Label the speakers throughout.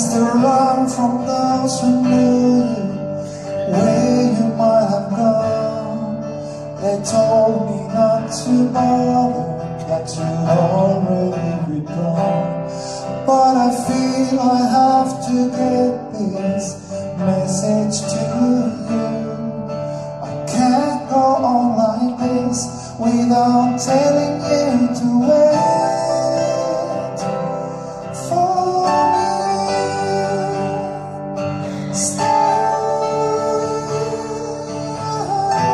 Speaker 1: to run from those who knew you, where you might have gone. They told me not to bother, that you'd already withdrawn. But I feel I have to get this message to you. I can't go on like this without telling you to wait for me. Stay,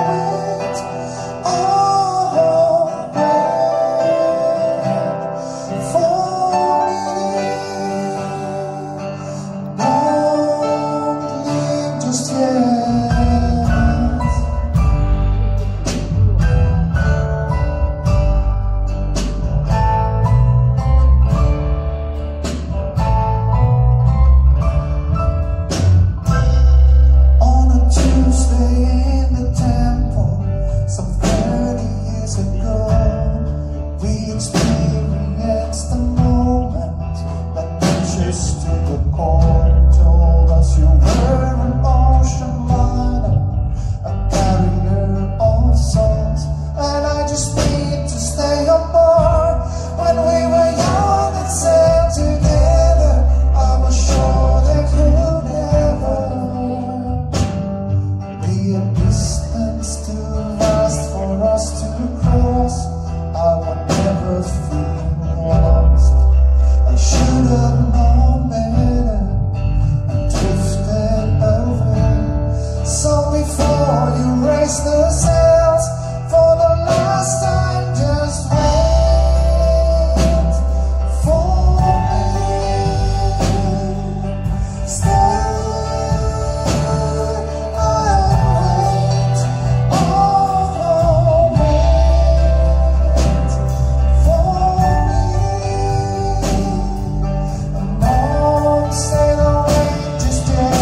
Speaker 1: wait, oh, wait for me. Don't leave just yet. The sails for the last time, just wait for me. Stay and wait, oh, wait for me. And don't say the wait just yet.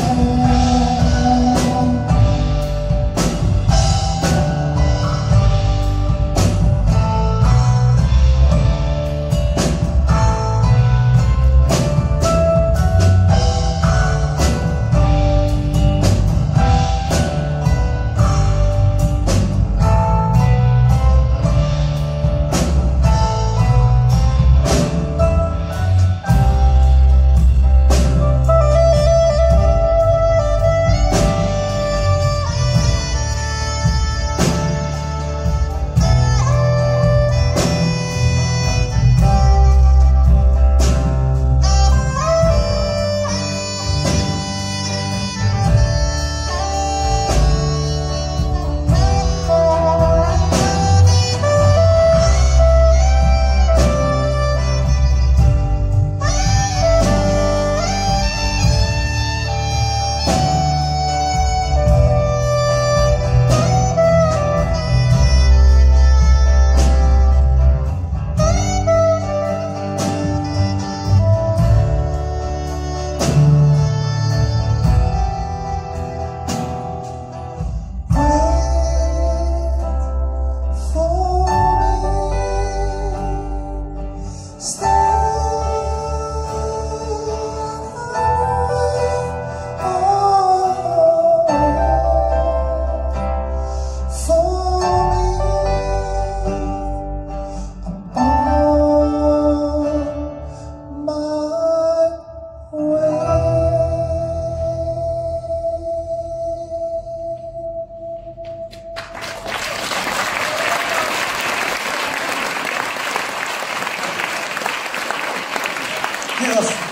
Speaker 2: Yes.